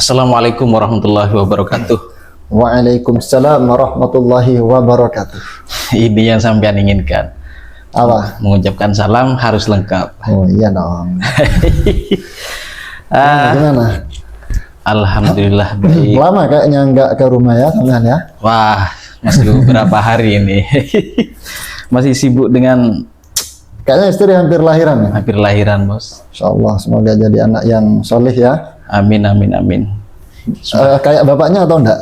Assalamualaikum warahmatullahi wabarakatuh. Waalaikumsalam warahmatullahi wabarakatuh. Ini yang sampean inginkan. Apa? Mengucapkan salam harus lengkap. Oh iya dong. Gimana? Alhamdulillah baik. Lama kayaknya nggak ke rumah ya teman ya? Wah, masih beberapa hari ini. Masih sibuk dengan Kayaknya istri hampir lahiran ya? hampir lahiran, Bos. Insyaallah semoga jadi anak yang solih ya. Amin, amin, amin. Kayak bapaknya atau enggak?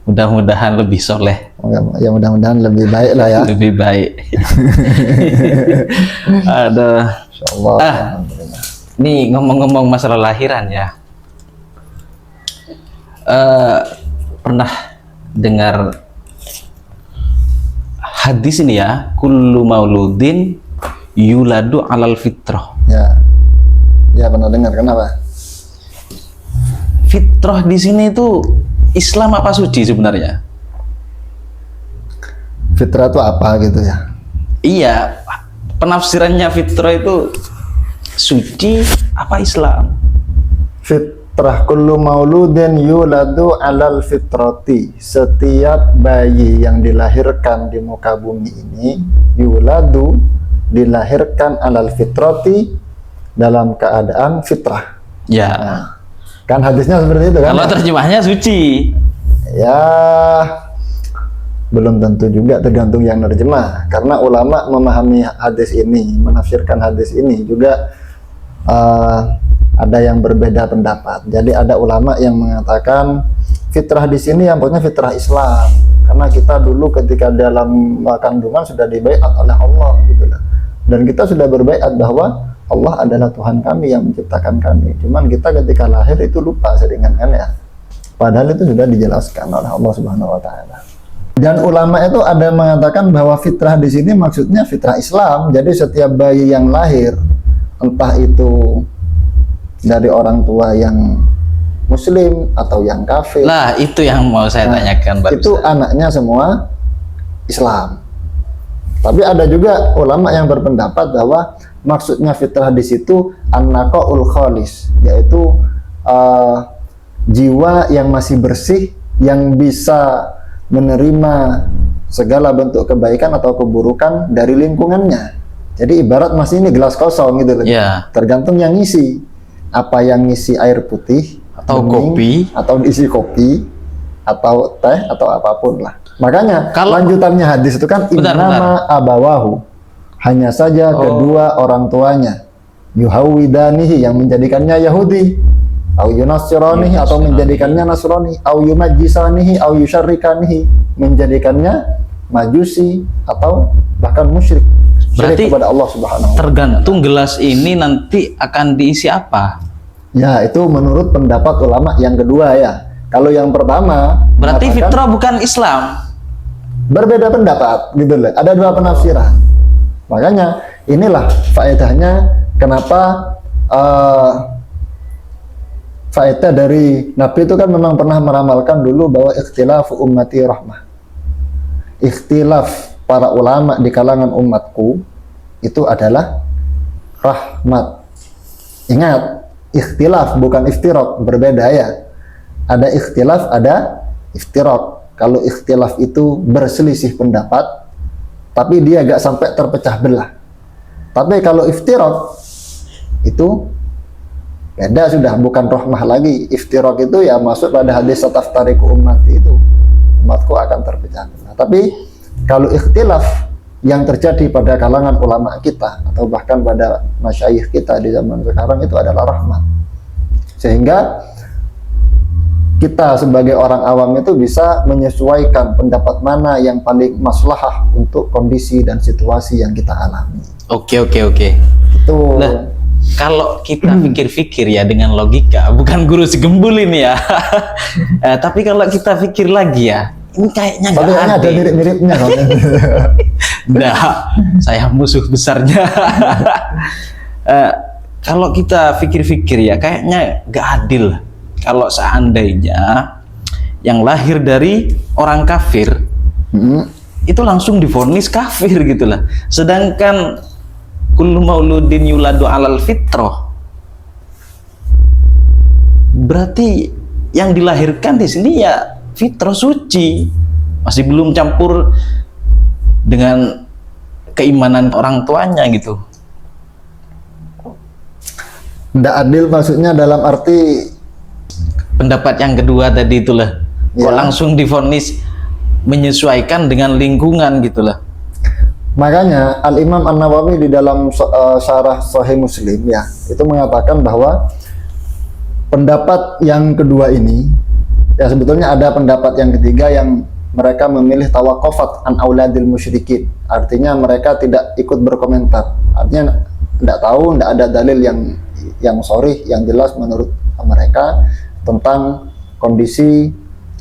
Mudah-mudahan lebih soleh. Oh, ya mudah-mudahan lebih baik lah ya. Lebih baik. Ada. Insyaallah. Alhamdulillah. Nih ngomong-ngomong masalah lahiran ya. Pernah dengar hadis ini ya, kullu mauludin yuladu alal fitrah. Ya pernah dengar. Kenapa? Fitrah di sini itu Islam apa suci sebenarnya? Fitrah itu apa gitu ya? Iya, penafsirannya fitrah itu suci apa Islam? Fitrah kullu mauludin yuladu alal fitrati. Setiap bayi yang dilahirkan di muka bumi ini yuladu, dilahirkan alal fitrati, dalam keadaan fitrah. Ya. Nah, kan hadisnya seperti itu kan? Kalau terjemahnya suci. Ya belum tentu juga, tergantung yang nerjemah. Karena ulama memahami hadis ini, menafsirkan hadis ini juga ada yang berbeda pendapat. Jadi ada ulama yang mengatakan fitrah di sini yang pokoknya fitrah Islam. Karena kita dulu ketika dalam kandungan sudah dibaiat oleh Allah gitu lah. Dan kita sudah berbaiat bahwa Allah adalah Tuhan kami yang menciptakan kami. Cuman kita ketika lahir itu lupa seringan kan ya. Padahal itu sudah dijelaskan oleh Allah Subhanahu wa taala. Dan ulama itu ada mengatakan bahwa fitrah di sini maksudnya fitrah Islam. Jadi setiap bayi yang lahir, entah itu dari orang tua yang muslim atau yang kafir. Lah, itu yang mau saya tanyakan barusan. Itu anaknya semua Islam. Tapi ada juga ulama yang berpendapat bahwa maksudnya fitrah di situ an-naqaul khalis, yaitu jiwa yang masih bersih, yang bisa menerima segala bentuk kebaikan atau keburukan dari lingkungannya. Jadi ibarat masih ini gelas kosong gitu loh. Ya. Tergantung yang ngisi. Apa yang ngisi air putih Atau bening, kopi, atau diisi kopi atau teh atau apapun lah. Makanya Kalau- lanjutannya hadis itu kan Bentar, innama abawahu, hanya saja kedua orang tuanya, yuhawidanihi, yang menjadikannya Yahudi, au yunasiranihi, atau menjadikannya Nasrani, au yumajjisanihi, au yusyarrikanihi, menjadikannya Majusi atau bahkan musyrik. Berarti kepada Allah Subhanahu wa ta'ala. tergantung gelas ini nanti akan diisi apa. Ya, itu menurut pendapat ulama yang kedua ya. Kalau yang pertama Berarti mengatakan fitrah bukan Islam. berbeda pendapat gitu loh. Ada dua penafsiran. Makanya inilah faedahnya kenapa faedah dari Nabi itu kan memang pernah meramalkan dulu bahwa ikhtilaf ummati rahmah. Ikhtilaf para ulama di kalangan umatku itu adalah rahmat. Ingat, ikhtilaf bukan iftiraq, berbeda ya. Ada ikhtilaf, ada iftiraq. Kalau ikhtilaf itu berselisih pendapat, tapi dia gak sampai terpecah belah. Tapi kalau iftiraq itu beda sudah, bukan rahmah lagi. Iftiraq itu ya masuk pada hadis sataftariqu ummati, itu umatku akan terpecah belah. Tapi kalau ikhtilaf yang terjadi pada kalangan ulama kita atau bahkan pada masyayikh kita di zaman sekarang itu adalah rahmat. Sehingga kita sebagai orang awam itu bisa menyesuaikan pendapat mana yang paling maslahah untuk kondisi dan situasi yang kita alami. Oke. Itu Nah, kalau kita pikir-pikir ya dengan logika, bukan guru segembul ini ya. Tapi kalau kita pikir lagi ya, ini kayaknya nggak ada adil. mirip-miripnya. Nah, saya musuh besarnya. Kalau kita pikir-pikir ya, kayaknya nggak adil. Kalau seandainya yang lahir dari orang kafir itu langsung divonis kafir gitu lah. Sedangkan kullu mauludin yuladu alal fitrah, berarti yang dilahirkan di sini ya fitrah suci, masih belum campur dengan keimanan orang tuanya gitu. Tidak adil maksudnya dalam arti Pendapat yang kedua tadi itulah, kok Ya. langsung divonis menyesuaikan dengan lingkungan gitulah. makanya Al-Imam An-Nawawi di dalam syarah Sahih Muslim ya itu mengatakan bahwa pendapat yang kedua ini ya sebetulnya ada pendapat yang ketiga yang mereka memilih tawakufat an auladil musyrikin, artinya mereka tidak ikut berkomentar, artinya tidak tahu, tidak ada dalil yang sharih yang jelas menurut mereka tentang kondisi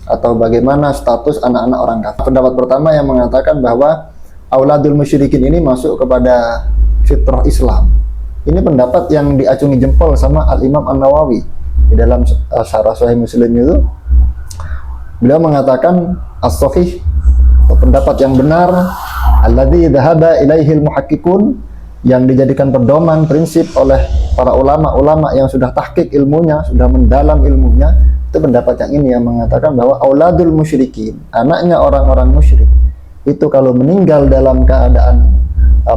atau bagaimana status anak-anak orang kafir. Pendapat pertama yang mengatakan bahwa auladul musyrikin ini masuk kepada fitrah Islam. Ini pendapat yang diacungi jempol sama Al-Imam An-Nawawi di dalam syarah Sahih Muslim itu. Beliau mengatakan as-sahih, pendapat yang benar, alladzi dhahaba ilaihil muhakkikun, yang dijadikan pedoman prinsip oleh para ulama-ulama yang sudah tahqiq ilmunya, sudah mendalam ilmunya, itu pendapat yang ini yang mengatakan bahwa auladul musyrikin, anaknya orang-orang musyrik, itu kalau meninggal dalam keadaan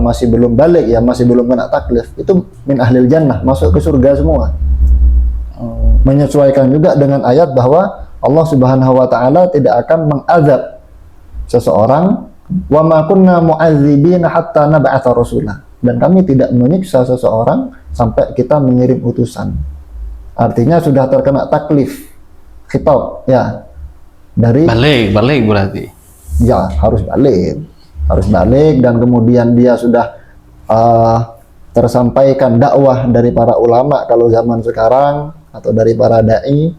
masih belum balik ya, masih belum kena taklif, itu min ahlil jannah, masuk ke surga semua. Menyesuaikan juga dengan ayat bahwa Allah Subhanahu wa taala tidak akan mengazab seseorang, wa ma kunna mu'adzibina hatta nab'atha rasula, dan kami tidak menyiksa seseorang sampai kita mengirim utusan. Artinya sudah terkena taklif khitab ya, dari Balik berarti. ya harus balik dan kemudian dia sudah tersampaikan dakwah dari para ulama kalau zaman sekarang, atau dari para dai.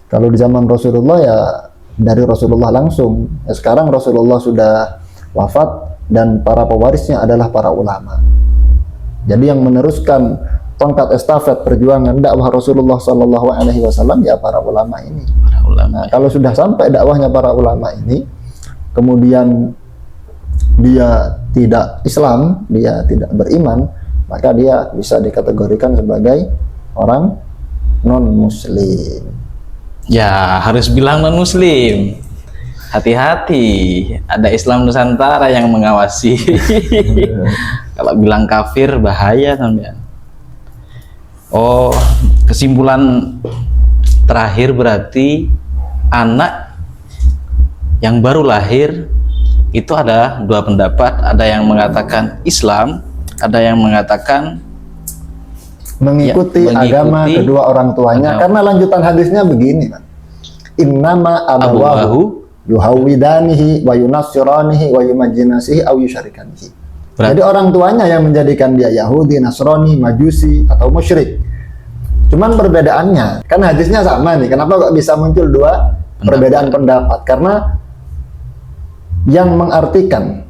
Kalau di zaman Rasulullah ya dari Rasulullah langsung. Ya, sekarang Rasulullah sudah wafat dan para pewarisnya adalah para ulama. Jadi yang meneruskan tongkat estafet perjuangan dakwah Rasulullah Sallallahu Alaihi Wasallam ya para ulama ini. Para ulama. Nah, kalau sudah sampai dakwahnya para ulama ini, kemudian dia tidak Islam, dia tidak beriman, maka dia bisa dikategorikan sebagai orang non-Muslim. Ya harus bilang non muslim. Hati-hati, ada Islam Nusantara yang mengawasi. Kalau bilang kafir bahaya sampean. Oh, kesimpulan terakhir berarti anak yang baru lahir itu ada dua pendapat, ada yang mengatakan Islam, ada yang mengatakan mengikuti agama kedua orang tuanya, karena lanjutan hadisnya begini, innama abawahu yuhawidanihi wa yunassiranihi wa yumajjinasihi aw yusyarikanihi. Jadi orang tuanya yang menjadikan dia Yahudi, Nasrani, Majusi atau musyrik. Cuman perbedaannya, kan hadisnya sama nih, kenapa kok bisa muncul dua perbedaan pendapat? Karena yang mengartikan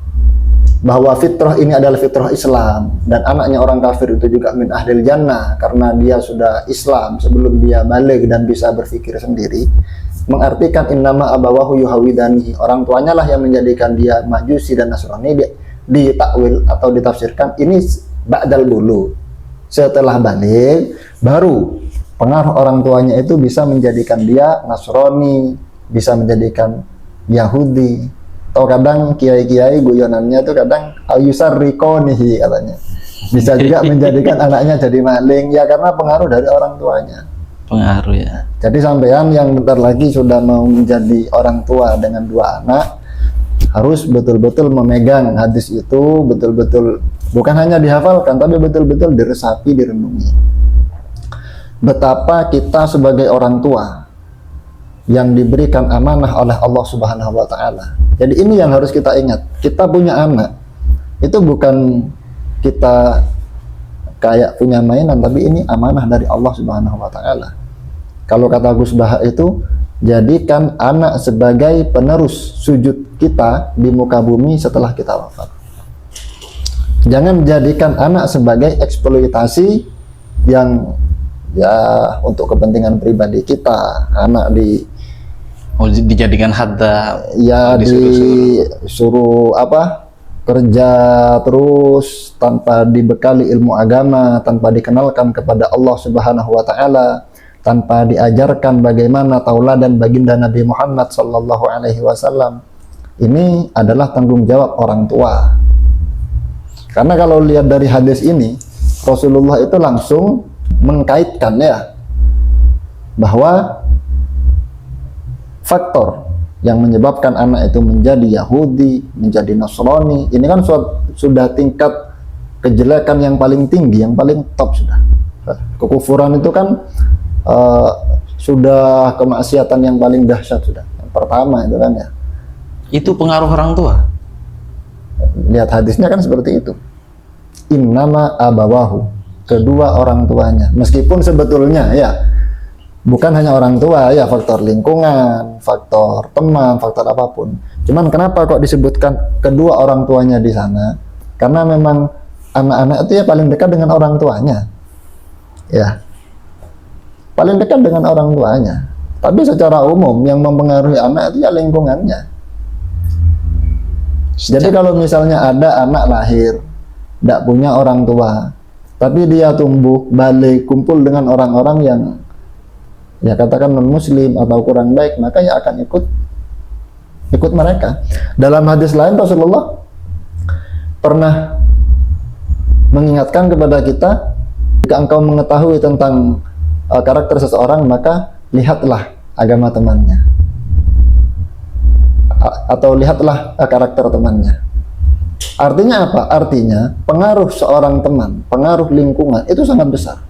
bahwa fitrah ini adalah fitrah Islam dan anaknya orang kafir itu juga min ahlil jannah karena dia sudah Islam sebelum dia balik dan bisa berpikir sendiri, mengartikan innama abawahu yuhawidanihi, orang tuanya lah yang menjadikan dia Majusi dan Nasrani, di takwil atau ditafsirkan ini ba'dal bulu, setelah balik baru pengaruh orang tuanya itu bisa menjadikan dia Nasrani, bisa menjadikan Yahudi. Atau kadang kiai-kiai guyonannya tuh kadang ayusarrikonihi katanya, bisa juga menjadikan anaknya jadi maling ya, karena pengaruh dari orang tuanya. pengaruh ya. Jadi sampean yang bentar lagi sudah mau menjadi orang tua dengan dua anak, harus betul-betul memegang hadis itu, betul-betul bukan hanya dihafalkan tapi betul-betul diresapi, direnungi. Betapa kita sebagai orang tua yang diberikan amanah oleh Allah Subhanahu wa taala. Jadi ini yang harus kita ingat. Kita punya anak. Itu bukan kita kayak punya mainan, tapi ini amanah dari Allah Subhanahu wa taala. Kalau kata Gus Baha itu, jadikan anak sebagai penerus sujud kita di muka bumi setelah kita wafat. Jangan jadikan anak sebagai eksploitasi yang ya untuk kepentingan pribadi kita. Anak dijadikan hadda, ya disuruh apa, kerja terus tanpa dibekali ilmu agama, tanpa dikenalkan kepada Allah Subhanahu wa taala, tanpa diajarkan bagaimana tauladan baginda Nabi Muhammad Sallallahu Alaihi Wasallam, ini adalah tanggung jawab orang tua. Karena kalau lihat dari hadis ini, Rasulullah itu langsung mengkaitkan ya bahwa faktor yang menyebabkan anak itu menjadi Yahudi, menjadi Nasrani, ini kan sudah tingkat kejelekan yang paling tinggi, yang paling top sudah. Kekufuran itu kan sudah kemaksiatan yang paling dahsyat sudah. Yang pertama itu kan ya. Itu pengaruh orang tua. Lihat hadisnya kan seperti itu. Innama abawahu, kedua orang tuanya. Meskipun sebetulnya ya bukan hanya orang tua ya, faktor lingkungan, faktor teman, faktor apapun. Cuman kenapa kok disebutkan kedua orang tuanya di sana? Karena memang anak-anak itu ya paling dekat dengan orang tuanya. Ya. Paling dekat dengan orang tuanya. Tapi secara umum yang mempengaruhi anak itu ya lingkungannya. Jadi kalau misalnya ada anak lahir tidak punya orang tua, tapi dia tumbuh balik kumpul dengan orang-orang yang ya katakan non muslim atau kurang baik, maka ya akan ikut mereka. Dalam hadis lain Rasulullah pernah mengingatkan kepada kita, jika engkau mengetahui tentang karakter seseorang, maka lihatlah agama temannya atau lihatlah karakter temannya. Artinya apa? Artinya pengaruh seorang teman, pengaruh lingkungan itu sangat besar.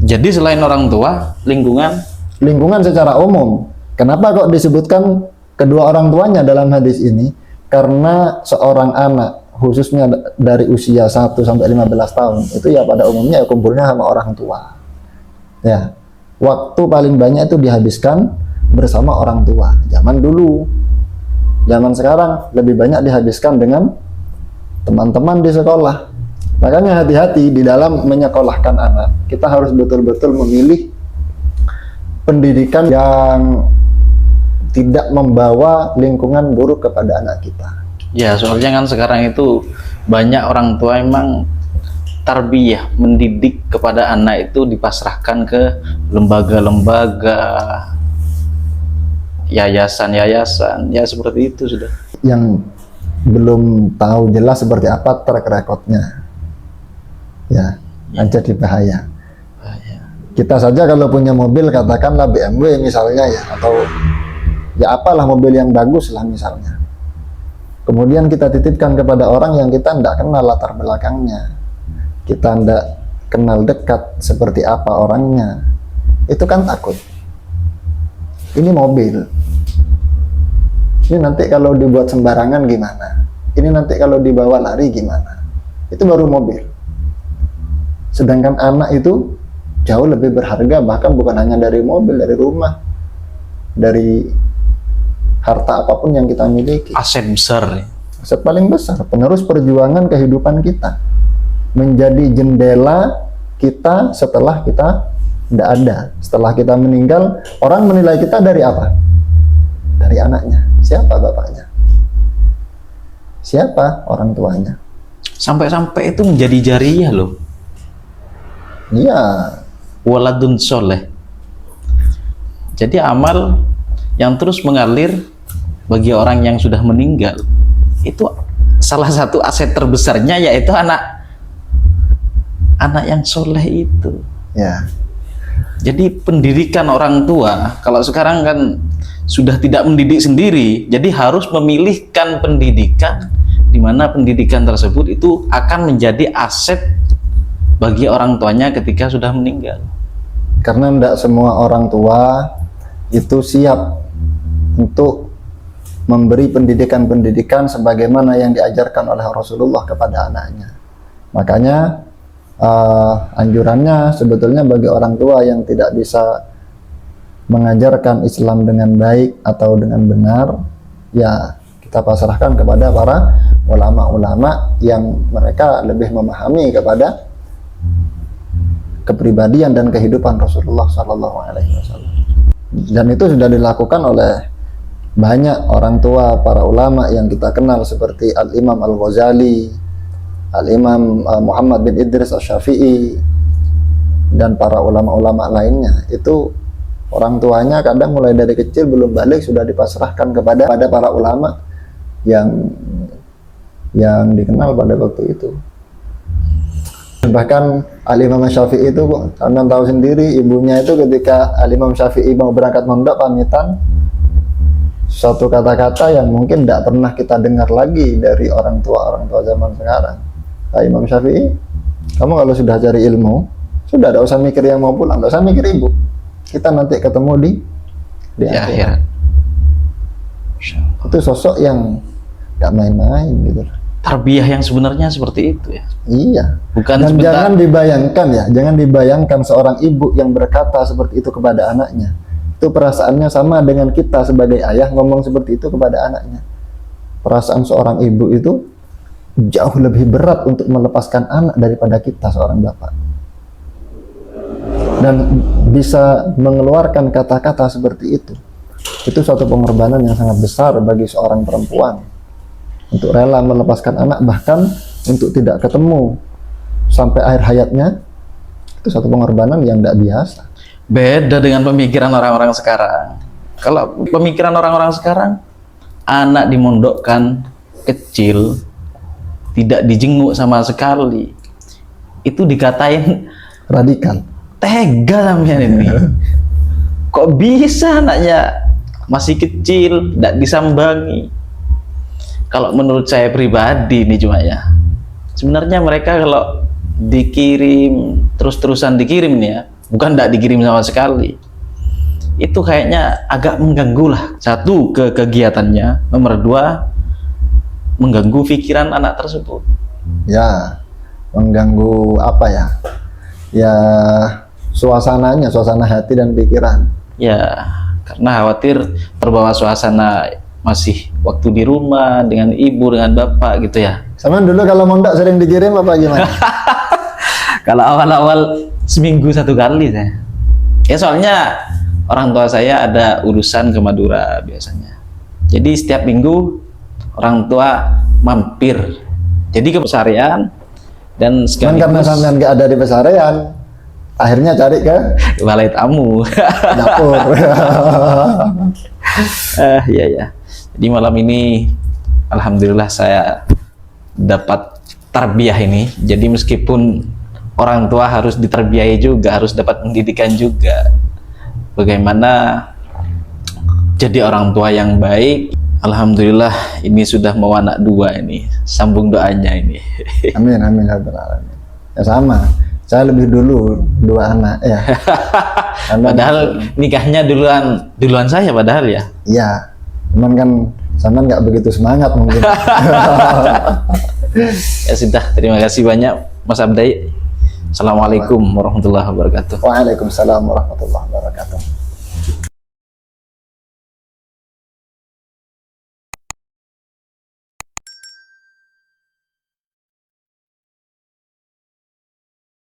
Jadi selain orang tua, lingkungan secara umum. Kenapa kok disebutkan kedua orang tuanya dalam hadis ini? Karena seorang anak, khususnya dari usia 1 sampai 15 tahun, itu ya pada umumnya ya kumpulnya sama orang tua. Ya. Waktu paling banyak itu dihabiskan bersama orang tua. Zaman dulu. Zaman sekarang lebih banyak dihabiskan dengan teman-teman di sekolah. Makanya hati-hati di dalam menyekolahkan anak. Kita harus betul-betul memilih pendidikan yang tidak membawa lingkungan buruk kepada anak kita. Ya, soalnya kan sekarang itu banyak orang tua emang tarbiyah, mendidik kepada anak itu dipasrahkan ke lembaga-lembaga, yayasan-yayasan, ya seperti itu sudah. Yang belum tahu jelas seperti apa track recordnya, ya jadi bahaya. Kita saja kalau punya mobil, katakanlah BMW misalnya ya, atau ya apalah mobil yang bagus lah misalnya, kemudian kita titipkan kepada orang yang kita tidak kenal latar belakangnya, kita tidak kenal dekat seperti apa orangnya, itu kan takut. Ini mobil, ini nanti kalau dibuat sembarangan gimana, ini nanti kalau dibawa lari gimana, itu baru mobil. Sedangkan anak itu jauh lebih berharga, bahkan bukan hanya dari mobil, dari rumah, dari harta apapun yang kita miliki. Aset besar. Aset paling besar, penerus perjuangan kehidupan kita, menjadi jendela kita setelah kita tidak ada. Setelah kita meninggal, orang menilai kita dari apa? Dari anaknya. Siapa bapaknya? Siapa orang tuanya? Sampai-sampai itu menjadi jariah loh. Iya. Waladun soleh. Jadi amal yang terus mengalir bagi orang yang sudah meninggal, itu salah satu aset terbesarnya yaitu anak yang soleh itu. Ya. Jadi pendidikan orang tua, kalau sekarang kan sudah tidak mendidik sendiri, jadi harus memilihkan pendidikan di mana pendidikan tersebut itu akan menjadi aset bagi orang tuanya ketika sudah meninggal. Karena tidak semua orang tua itu siap untuk memberi pendidikan-pendidikan sebagaimana yang diajarkan oleh Rasulullah kepada anaknya. Makanya anjurannya sebetulnya bagi orang tua yang tidak bisa mengajarkan Islam dengan baik atau dengan benar, ya kita pasrahkan kepada para ulama-ulama yang mereka lebih memahami kepada kepribadian dan kehidupan Rasulullah SAW. Dan itu sudah dilakukan oleh banyak orang tua, para ulama yang kita kenal seperti Al-Imam Al-Ghazali, Al-Imam Muhammad bin Idris Asy-Syafi'i, dan para ulama-ulama lainnya itu orang tuanya kadang mulai dari kecil belum balik sudah dipasrahkan kepada para ulama yang dikenal pada waktu itu. Bahkan Al-Imam Syafi'i itu, kalian tahu sendiri, ibunya itu ketika Al-Imam Syafi'i mau berangkat mondok pamitan, suatu kata-kata yang mungkin tidak pernah kita dengar lagi dari orang tua zaman sekarang. Nah, Imam Syafi'i, kamu kalau sudah cari ilmu, sudah tidak usah mikir yang mau pulang, tidak usah mikir ibu. Kita nanti ketemu di akhirat. Itu sosok yang nggak main-main gitu. Tarbiyah yang sebenarnya seperti itu ya. Iya. Bukan Dan sebentar. jangan dibayangkan seorang ibu yang berkata seperti itu kepada anaknya. Itu perasaannya sama dengan kita sebagai ayah ngomong seperti itu kepada anaknya. Perasaan seorang ibu itu jauh lebih berat untuk melepaskan anak daripada kita seorang bapak. Dan bisa mengeluarkan kata-kata seperti itu suatu pengorbanan yang sangat besar bagi seorang perempuan. Untuk rela melepaskan anak, bahkan untuk tidak ketemu sampai akhir hayatnya, itu suatu pengorbanan yang tidak biasa. Beda dengan pemikiran orang-orang sekarang. Kalau pemikiran orang-orang sekarang, anak dimondokkan kecil, tidak dijenguk sama sekali, itu dikatain Radikal. tega sampean ini. Kok bisa anaknya masih kecil, tidak disambangi? Kalau menurut saya pribadi nih cuma ya, sebenarnya mereka kalau dikirim terus-terusan dikirim nih ya, bukan tidak dikirim sama sekali, itu kayaknya agak mengganggu lah. Satu, ke kegiatannya. Nomor dua, mengganggu pikiran anak tersebut. Ya, mengganggu apa ya? Ya, suasana hati dan pikiran. Ya, karena khawatir terbawa suasana masih waktu di rumah dengan ibu, dengan bapak gitu ya. Sama dulu kalau mondok sering dikirim apa gimana? Kalau awal-awal seminggu satu kali saya. Ya soalnya orang tua saya ada urusan ke Madura biasanya. Jadi setiap minggu orang tua mampir. Jadi ke Pesarian dan Cuman karena sampean nggak ada di Pesarian, akhirnya cari ke balai tamu. dapur. Iya ya. Jadi malam ini alhamdulillah saya dapat tarbiyah ini. Jadi meskipun orang tua harus diterbiahi juga, harus dapat pendidikan juga. Bagaimana jadi orang tua yang baik. Alhamdulillah ini sudah mau anak 2 ini. Sambung doanya ini. Amin amin ya rabbal alamin. Ya sama. Saya lebih dulu 2 anak ya. Padahal nikahnya duluan saya padahal ya. Iya. Cuman kan sama nggak begitu semangat mungkin. Ya sudah, terima kasih banyak Mas Abdai. Assalamualaikum warahmatullahi wabarakatuh. Waalaikumsalam warahmatullahi wabarakatuh.